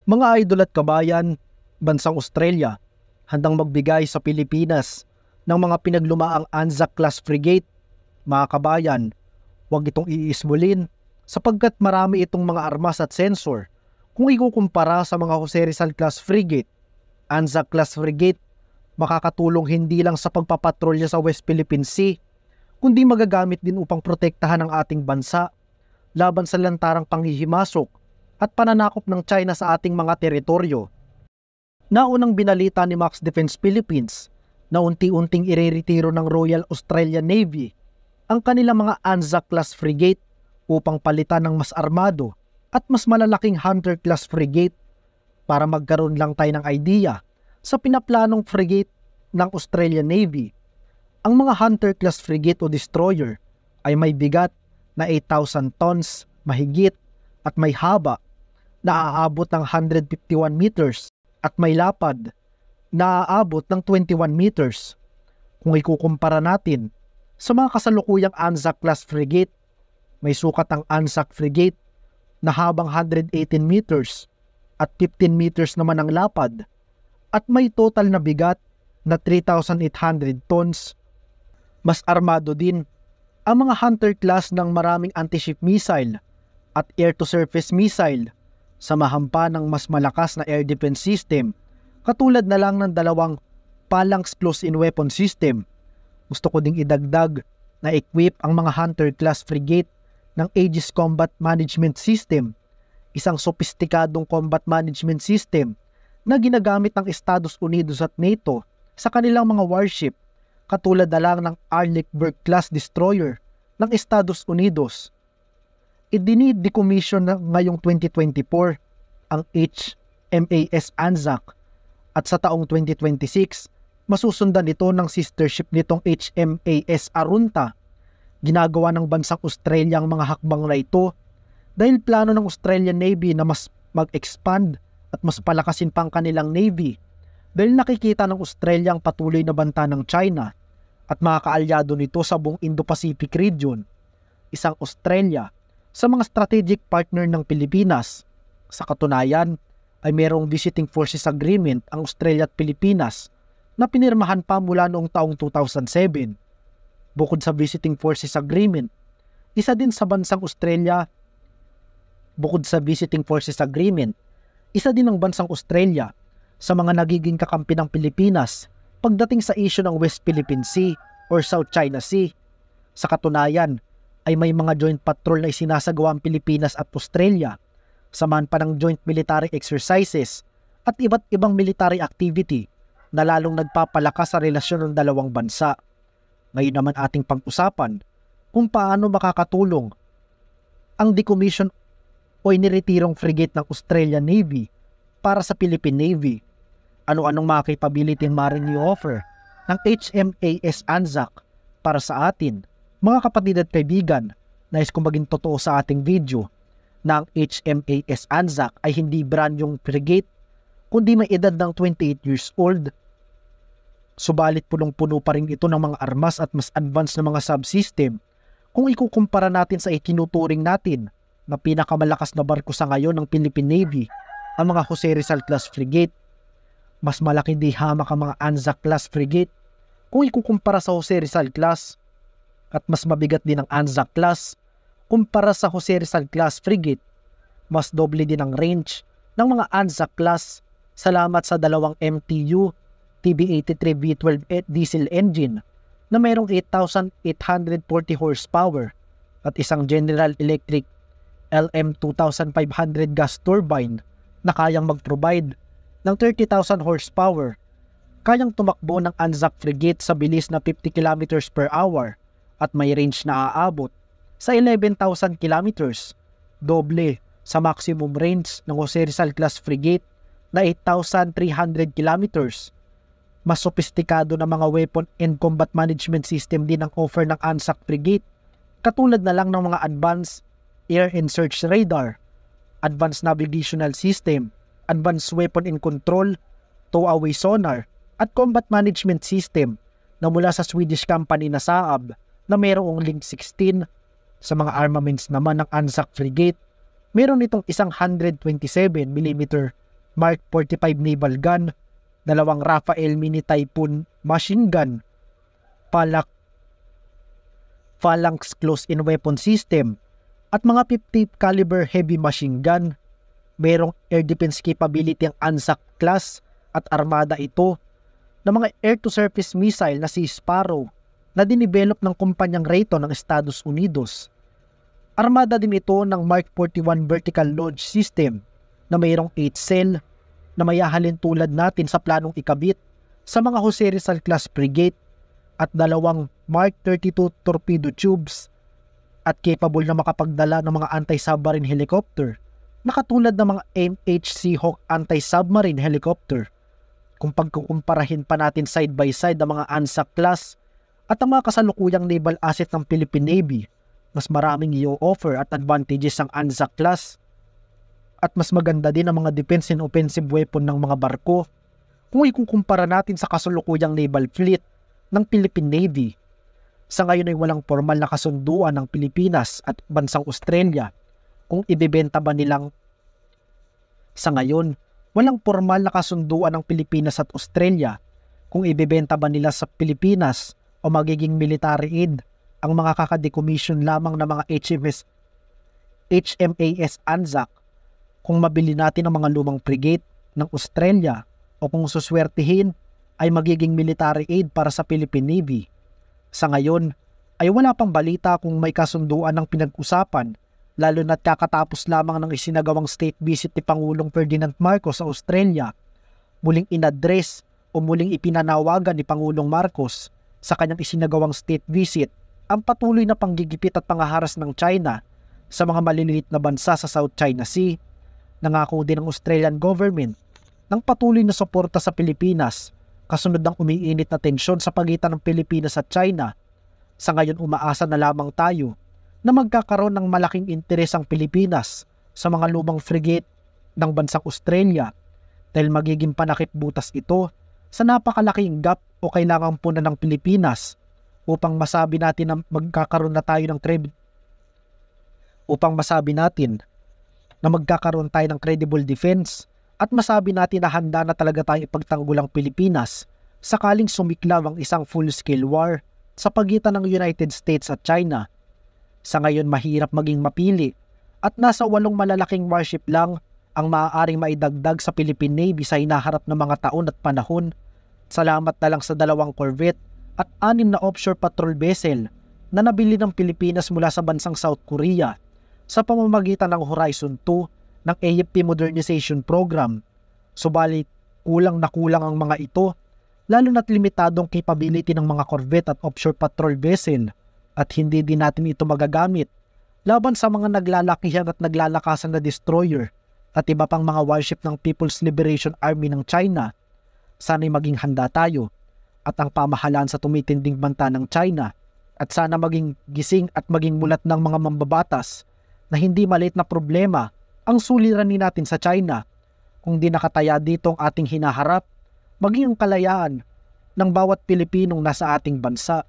Mga idol at kabayan, bansang Australia, handang magbigay sa Pilipinas ng mga pinaglumaang Anzac-class frigate. Mga kabayan, huwag itong iismulin sapagkat marami itong mga armas at sensor kung ikukumpara sa mga Jose Rizal-class frigate. Anzac-class frigate makakatulong hindi lang sa pagpapatrolya sa West Philippine Sea, kundi magagamit din upang protektahan ang ating bansa laban sa lantarang panghihimasok at pananakop ng China sa ating mga teritoryo. Naunang binalita ni Max Defense Philippines na unti-unting ireretiro ng Royal Australian Navy ang kanilang mga Anzac-class frigate upang palitan ng mas armado at mas malalaking Hunter-class frigate. Para magkaroon lang tayo ng idea sa pinaplanong frigate ng Australian Navy, ang mga Hunter-class frigate o destroyer ay may bigat na 8,000 tons mahigit at may haba na aabot ng 151 meters at may lapad na aabot ng 21 meters. Kung ikukumpara natin sa mga kasalukuyang Anzac-class frigate, may sukat ang Anzac frigate na habang 118 meters at 15 meters naman ang lapad at may total na bigat na 3,800 tons. Mas armado din ang mga Hunter-class ng maraming anti-ship missile at air-to-surface missile, samahan pa ng mas malakas na air defense system katulad na lang ng dalawang Phalanx close-in weapon system. Gusto ko ding idagdag na equip ang mga Hunter-class frigate ng Aegis Combat Management System, isang sopistikadong combat management system na ginagamit ng Estados Unidos at NATO sa kanilang mga warship, katulad na lang ng Arleigh-Burke-class destroyer ng Estados Unidos. Idini-decommission na ngayong 2024 ang HMAS Anzac at sa taong 2026, masusundan ito ng sister ship nitong HMAS Arunta. Ginagawa ng bansang Australia ang mga hakbang na ito dahil plano ng Australian Navy na mas mag-expand at mas palakasin pa ang kanilang Navy dahil nakikita ng Australia ang patuloy na banta ng China at mga kaalyado nito sa buong Indo-Pacific region. Isang Australia sa mga strategic partner ng Pilipinas. Sa katunayan ay mayroong Visiting Forces Agreement ang Australia at Pilipinas na pinirmahan pa mula noong taong 2007. Bukod sa Visiting Forces Agreement, isa din ang bansang Australia sa mga nagiging kakampi ng Pilipinas pagdating sa issue ng West Philippine Sea or South China Sea. Sa katunayan ay may mga joint patrol na isinasagawa ang Pilipinas at Australia, samahan pa ng joint military exercises at iba't ibang military activity na lalong nagpapalakas sa relasyon ng dalawang bansa. Ngayon naman ating pag-usapan kung paano makakatulong ang decommission o iniretirong frigate ng Australian Navy para sa Philippine Navy. Ano-anong mga capability ang maaaring i-offer ng HMAS Anzac para sa atin? Mga kapatid at kaibigan, nais kong maging totoo sa ating video na ang HMAS Anzac ay hindi brand yung frigate, kundi may edad ng 28 years old. Subalit punong-puno pa rin ito ng mga armas at mas advanced na mga subsystem kung ikukumpara natin sa itinuturing natin na pinakamalakas na barko sa ngayon ng Philippine Navy, ang mga Jose Rizal-class frigate. Mas malaki di hamak ang mga Anzac-class frigate kung ikukumpara sa Jose Rizal-class, at mas mabigat din ang Anzac-class kumpara sa Jose Rizal-class frigate. Mas doble din ang range ng mga Anzac-class salamat sa dalawang MTU TB83 V12 diesel engine na mayroong 8,840 horsepower at isang General Electric LM2500 gas turbine na kayang mag-provide ng 30,000 horsepower. Kayang tumakbo ng Anzac frigate sa bilis na 50 km per hour at may range na aabot sa 11,000 kilometers, doble sa maximum range ng Jose Rizal-class frigate na 8,300 kilometers. Mas sopistikado na mga weapon and combat management system din ang offer ng Anzac frigate, katulad na lang ng mga advanced air and search radar, advanced navigational system, advanced weapon and control, tow-away sonar, at combat management system na mula sa Swedish company na Saab na mayroong Link 16. Sa mga armaments naman ng Anzac frigate, meron itong isang 127mm Mark 45 naval gun, 2 Rafael Mini Typhoon machine gun, Phalanx close-in weapon system, at mga 50 caliber heavy machine gun. Merong air defense capability ang ANZAC class at armada ito ng mga air-to-surface missile na si Sparrow na dinivelop ng kumpanyang Raytheon ng Estados Unidos. Armada din ito ng Mark 41 vertical launch system na mayroong 8 cell na mayahalin tulad natin sa planong ikabit sa mga Jose Rizal class frigate at 2 Mark 32 torpedo tubes at capable na makapagdala ng mga anti-submarine helicopter na katulad ng mga MH Seahawk anti-submarine helicopter. Kung pagkukumparahin pa natin side by side ang mga ANZAC class at ang mga kasalukuyang naval asset ng Philippine Navy, mas maraming i-offer at advantages ang ANZAC class at mas maganda din ang mga defense and offensive weapon ng mga barko kung ikukumpara natin sa kasalukuyang naval fleet ng Philippine Navy. Sa ngayon ay walang formal na kasunduan ng Pilipinas at bansang Australia kung ibebenta ba nilang sa ngayon, walang formal na kasunduan ng Pilipinas at Australia kung ibebenta ba nila sa Pilipinas o magiging military aid ang mga kakadecommission lamang ng mga HMAS ANZAC kung mabili natin ang mga lumang frigate ng Australia o kung suswertihin ay magiging military aid para sa Philippine Navy. Sa ngayon ay wala pang balita kung may kasunduan ng pinag-usapan, lalo na't kakatapos lamang ng isinagawang state visit ni Pangulong Ferdinand Marcos sa Australia. Muling inadres o muling ipinanawagan ni Pangulong Marcos sa kanyang isinagawang state visit ang patuloy na panggigipit at pangaharas ng China sa mga maliliit na bansa sa South China Sea. Nangako din ang Australian government ng patuloy na suporta sa Pilipinas kasunod ng umiinit na tensyon sa pagitan ng Pilipinas at China. Sa ngayon umaasa na lamang tayo na magkakaroon ng malaking interes ang Pilipinas sa mga lumang frigate ng bansang Australia dahil magiging panakip butas ito sa napakalaking gap o kailangang punan ng Pilipinas upang masabi natin na magkakaroon ng credible defense at masabi natin na handa na talaga tayong ipagtanggol ang Pilipinas sakaling sumiklaw ang isang full-scale war sa pagitan ng United States at China. Sa ngayon mahirap maging mapili at nasa 8 malalaking warship lang ang maaaring maidagdag sa Philippine Navy sa hinaharap na mga taon at panahon. Salamat na lang sa 2 corvette at 6 na offshore patrol vessel na nabili ng Pilipinas mula sa bansang South Korea sa pamamagitan ng Horizon 2 ng AFP Modernization Program. Subalit kulang na kulang ang mga ito, lalo na't limitadong capability ng mga corvette at offshore patrol vessel at hindi din natin ito magagamit laban sa mga naglalakihan at naglalakasan na destroyer at iba pang mga warship ng People's Liberation Army ng China. Sana'y maging handa tayo at ang pamahalaan sa tumitinding banta ng China at sana maging gising at maging mulat ng mga mambabatas na hindi maliit na problema ang suliranin natin sa China kung di nakataya dito ang ating hinaharap, maging ang kalayaan ng bawat Pilipinong nasa ating bansa.